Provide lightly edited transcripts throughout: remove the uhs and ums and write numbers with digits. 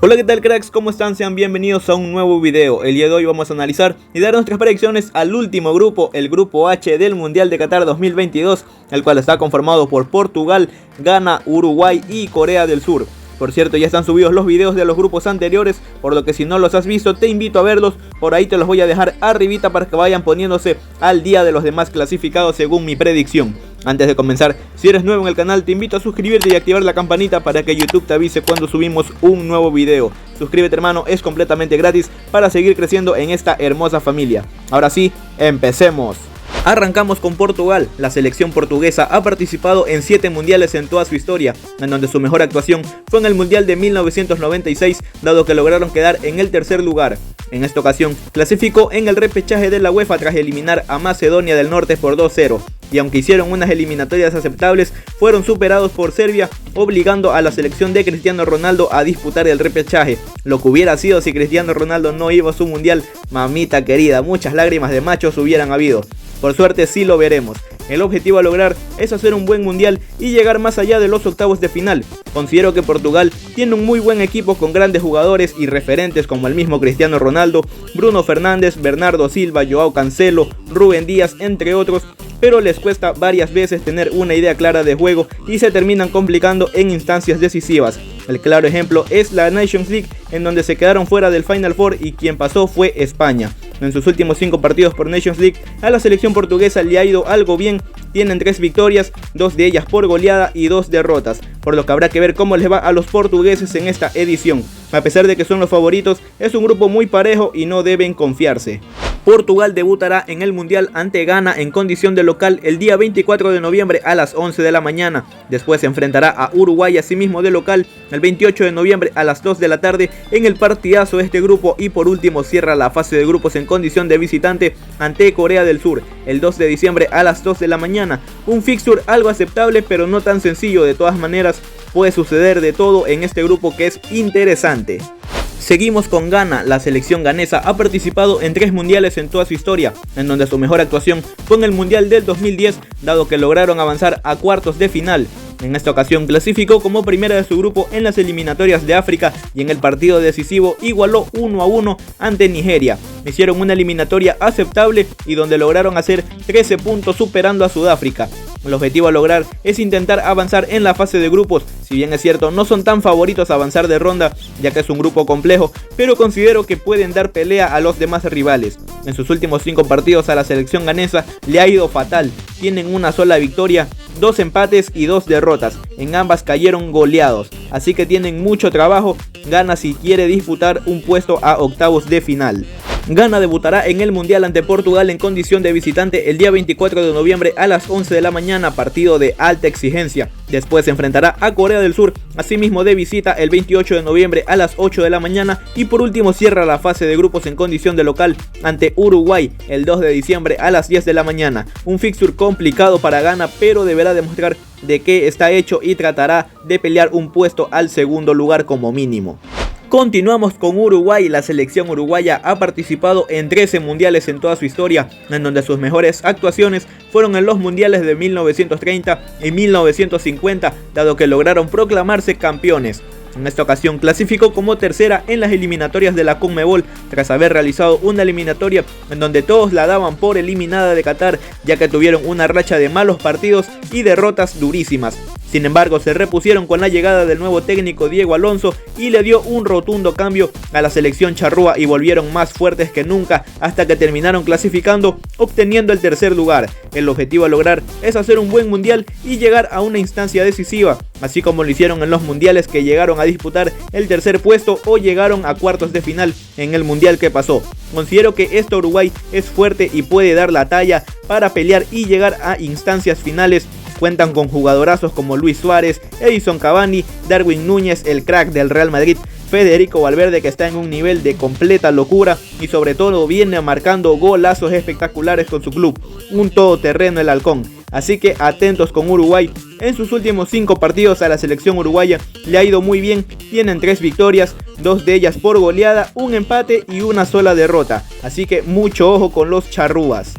Hola, ¿qué tal, cracks? ¿Cómo están? Sean bienvenidos a un nuevo video. El día de hoy vamos a analizar y dar nuestras predicciones al último grupo, el grupo H del Mundial de Qatar 2022, el cual está conformado por Portugal, Ghana, Uruguay y Corea del Sur. Por cierto, ya están subidos los videos de los grupos anteriores, por lo que si no los has visto te invito a verlos. Por ahí te los voy a dejar arribita para que vayan poniéndose al día de los demás clasificados según mi predicción. Antes de comenzar, si eres nuevo en el canal te invito a suscribirte y activar la campanita para que YouTube te avise cuando subimos un nuevo video. Suscríbete, hermano, es completamente gratis para seguir creciendo en esta hermosa familia. Ahora sí, empecemos. Arrancamos con Portugal. La selección portuguesa ha participado en 7 mundiales en toda su historia, en donde su mejor actuación fue en el mundial de 1996, dado que lograron quedar en el tercer lugar. En esta ocasión clasificó en el repechaje de la UEFA tras eliminar a Macedonia del Norte por 2-0. Y aunque hicieron unas eliminatorias aceptables, fueron superados por Serbia, obligando a la selección de Cristiano Ronaldo a disputar el repechaje. Lo que hubiera sido si Cristiano Ronaldo no iba a su mundial, mamita querida, muchas lágrimas de machos hubieran habido. Por suerte sí lo veremos. El objetivo a lograr es hacer un buen mundial y llegar más allá de los octavos de final. Considero que Portugal tiene un muy buen equipo con grandes jugadores y referentes como el mismo Cristiano Ronaldo, Bruno Fernández, Bernardo Silva, Joao Cancelo, Rúben Díaz, entre otros, pero les cuesta varias veces tener una idea clara de juego y se terminan complicando en instancias decisivas. El claro ejemplo es la Nations League, en donde se quedaron fuera del Final Four y quien pasó fue España. En sus últimos 5 partidos por Nations League, a la selección portuguesa le ha ido algo bien. Tienen 3 victorias, 2 de ellas por goleada y 2 derrotas, por lo que habrá que ver cómo les va a los portugueses en esta edición. A pesar de que son los favoritos, es un grupo muy parejo y no deben confiarse. Portugal debutará en el Mundial ante Ghana en condición de local el día 24 de noviembre a las 11 de la mañana. Después se enfrentará a Uruguay asimismo de local el 28 de noviembre a las 2 de la tarde en el partidazo de este grupo, y por último cierra la fase de grupos en condición de visitante ante Corea del Sur el 2 de diciembre a las 2 de la mañana. Un fixture algo aceptable pero no tan sencillo. De todas maneras puede suceder de todo en este grupo que es interesante. Seguimos con Ghana. La selección ganesa ha participado en 3 mundiales en toda su historia, en donde su mejor actuación fue en el mundial del 2010, dado que lograron avanzar a cuartos de final. En esta ocasión clasificó como primera de su grupo en las eliminatorias de África y en el partido decisivo igualó 1-1 ante Nigeria. Hicieron una eliminatoria aceptable y donde lograron hacer 13 puntos superando a Sudáfrica. El objetivo a lograr es intentar avanzar en la fase de grupos. Si bien es cierto, no son tan favoritos a avanzar de ronda, ya que es un grupo complejo, pero considero que pueden dar pelea a los demás rivales. En sus últimos 5 partidos a la selección ganesa le ha ido fatal. Tienen una sola victoria, 2 empates y 2 derrotas. En ambas cayeron goleados, así que tienen mucho trabajo. Ghana si quiere disputar un puesto a octavos de final. Ghana debutará en el Mundial ante Portugal en condición de visitante el día 24 de noviembre a las 11 de la mañana, partido de alta exigencia. Después se enfrentará a Corea del Sur, asimismo de visita el 28 de noviembre a las 8 de la mañana, y por último cierra la fase de grupos en condición de local ante Uruguay el 2 de diciembre a las 10 de la mañana. Un fixture complicado para Ghana, pero deberá demostrar de qué está hecho y tratará de pelear un puesto al segundo lugar como mínimo. Continuamos con Uruguay. La selección uruguaya ha participado en 13 mundiales en toda su historia, en donde sus mejores actuaciones fueron en los mundiales de 1930 y 1950, dado que lograron proclamarse campeones. En esta ocasión clasificó como tercera en las eliminatorias de la CONMEBOL, tras haber realizado una eliminatoria en donde todos la daban por eliminada de Qatar, ya que tuvieron una racha de malos partidos y derrotas durísimas. Sin embargo, se repusieron con la llegada del nuevo técnico Diego Alonso y le dio un rotundo cambio a la selección charrúa y volvieron más fuertes que nunca hasta que terminaron clasificando, obteniendo el tercer lugar. El objetivo a lograr es hacer un buen mundial y llegar a una instancia decisiva, así como lo hicieron en los mundiales que llegaron a disputar el tercer puesto o llegaron a cuartos de final en el mundial que pasó. Considero que este Uruguay es fuerte y puede dar la talla para pelear y llegar a instancias finales. Cuentan con jugadorazos como Luis Suárez, Edison Cavani, Darwin Núñez, el crack del Real Madrid, Federico Valverde, que está en un nivel de completa locura y sobre todo viene marcando golazos espectaculares con su club. Un todoterreno el halcón. Así que atentos con Uruguay. En sus últimos 5 partidos a la selección uruguaya le ha ido muy bien. Tienen 3 victorias, 2 de ellas por goleada, un empate y una sola derrota. Así que mucho ojo con los charrúas.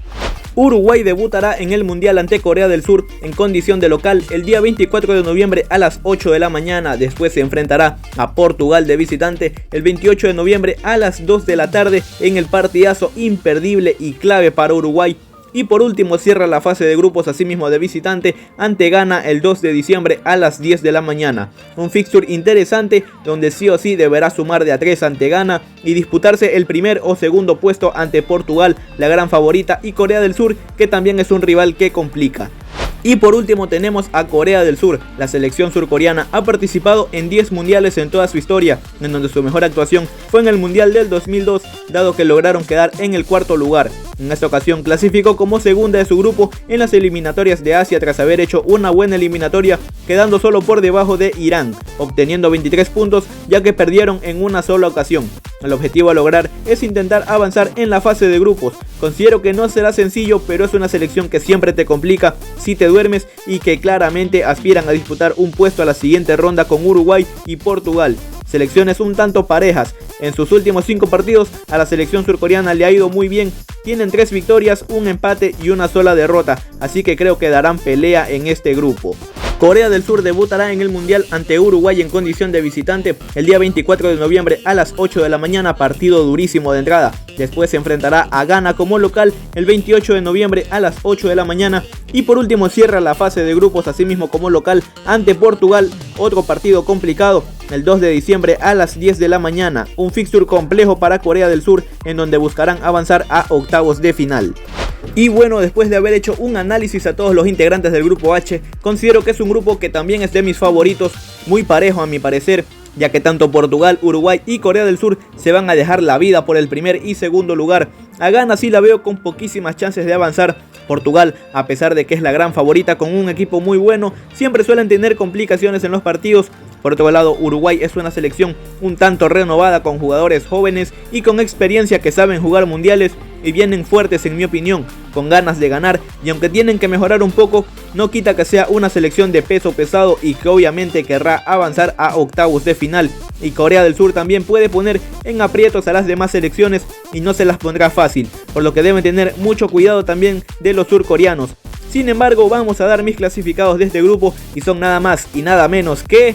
Uruguay debutará en el Mundial ante Corea del Sur en condición de local el día 24 de noviembre a las 8 de la mañana. Después se enfrentará a Portugal de visitante el 28 de noviembre a las 2 de la tarde en el partidazo imperdible y clave para Uruguay. Y por último cierra la fase de grupos asimismo de visitante ante Ghana el 2 de diciembre a las 10 de la mañana. Un fixture interesante donde sí o sí deberá sumar de a 3 ante Ghana y disputarse el primer o segundo puesto ante Portugal, la gran favorita, y Corea del Sur, que también es un rival que complica. Y por último tenemos a Corea del Sur. La selección surcoreana ha participado en 10 mundiales en toda su historia, en donde su mejor actuación fue en el Mundial del 2002, dado que lograron quedar en el cuarto lugar. En esta ocasión clasificó como segunda de su grupo en las eliminatorias de Asia tras haber hecho una buena eliminatoria, quedando solo por debajo de Irán, obteniendo 23 puntos ya que perdieron en una sola ocasión. El objetivo a lograr es intentar avanzar en la fase de grupos. Considero que no será sencillo, pero es una selección que siempre te complica si te duermes y que claramente aspiran a disputar un puesto a la siguiente ronda con Uruguay y Portugal. Selecciones un tanto parejas. En sus últimos 5 partidos a la selección surcoreana le ha ido muy bien. Tienen 3 victorias, un empate y una sola derrota, así que creo que darán pelea en este grupo. Corea del Sur debutará en el Mundial ante Uruguay en condición de visitante el día 24 de noviembre a las 8 de la mañana, partido durísimo de entrada. Después se enfrentará a Ghana como local el 28 de noviembre a las 8 de la mañana. Y por último cierra la fase de grupos asimismo como local ante Portugal, otro partido complicado, el 2 de diciembre a las 10 de la mañana. Un fixture complejo para Corea del Sur en donde buscarán avanzar a octavos de final. Y bueno, después de haber hecho un análisis a todos los integrantes del grupo H, considero que es un grupo que también es de mis favoritos, muy parejo a mi parecer, ya que tanto Portugal, Uruguay y Corea del Sur se van a dejar la vida por el primer y segundo lugar. A Ghana sí la veo con poquísimas chances de avanzar. Portugal, a pesar de que es la gran favorita con un equipo muy bueno, siempre suelen tener complicaciones en los partidos. Por otro lado, Uruguay es una selección un tanto renovada con jugadores jóvenes y con experiencia que saben jugar mundiales y vienen fuertes en mi opinión, con ganas de ganar, y aunque tienen que mejorar un poco, no quita que sea una selección de peso pesado y que obviamente querrá avanzar a octavos de final. Y Corea del Sur también puede poner en aprietos a las demás selecciones y no se las pondrá fácil, por lo que deben tener mucho cuidado también de los surcoreanos. Sin embargo, vamos a dar mis clasificados de este grupo y son nada más y nada menos que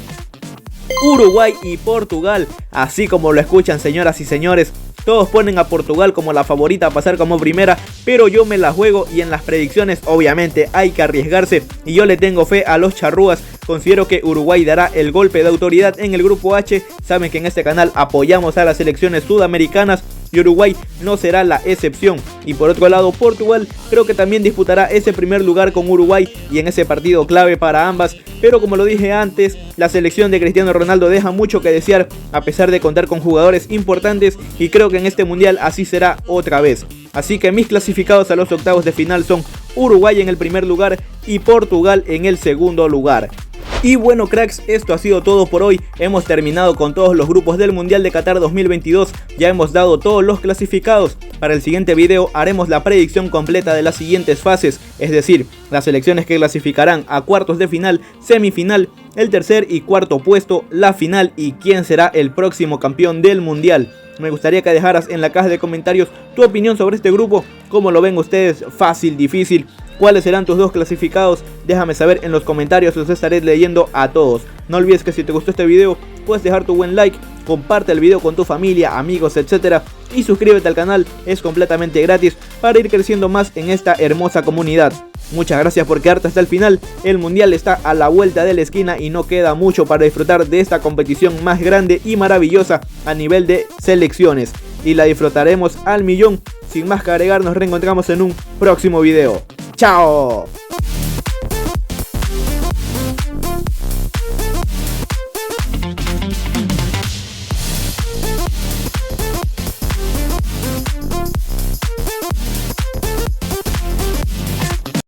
Uruguay y Portugal. Así como lo escuchan, señoras y señores, todos ponen a Portugal como la favorita a pasar como primera, pero yo me la juego y en las predicciones obviamente hay que arriesgarse y yo le tengo fe a los charrúas. Considero que Uruguay dará el golpe de autoridad en el grupo H. Saben que en este canal apoyamos a las selecciones sudamericanas y Uruguay no será la excepción. Y por otro lado, Portugal creo que también disputará ese primer lugar con Uruguay y en ese partido clave para ambas. Pero como lo dije antes, la selección de Cristiano Ronaldo deja mucho que desear a pesar de contar con jugadores importantes y creo que en este mundial así será otra vez. Así que mis clasificados a los octavos de final son Uruguay en el primer lugar y Portugal en el segundo lugar. Y bueno, cracks, esto ha sido todo por hoy. Hemos terminado con todos los grupos del Mundial de Qatar 2022. Ya hemos dado todos los clasificados. Para el siguiente video haremos la predicción completa de las siguientes fases, es decir, las selecciones que clasificarán a cuartos de final, semifinal, el tercer y cuarto puesto, la final y quién será el próximo campeón del Mundial. Me gustaría que dejaras en la caja de comentarios tu opinión sobre este grupo. ¿Cómo lo ven ustedes? ¿Fácil? ¿Difícil? ¿Cuáles serán tus dos clasificados? Déjame saber en los comentarios, los estaré leyendo a todos. No olvides que si te gustó este video, puedes dejar tu buen like, comparte el video con tu familia, amigos, etc. Y suscríbete al canal, es completamente gratis para ir creciendo más en esta hermosa comunidad. Muchas gracias por quedarte hasta el final. El mundial está a la vuelta de la esquina y no queda mucho para disfrutar de esta competición más grande y maravillosa a nivel de selecciones. Y la disfrutaremos al millón. Sin más que agregar, nos reencontramos en un próximo video. ¡Chao!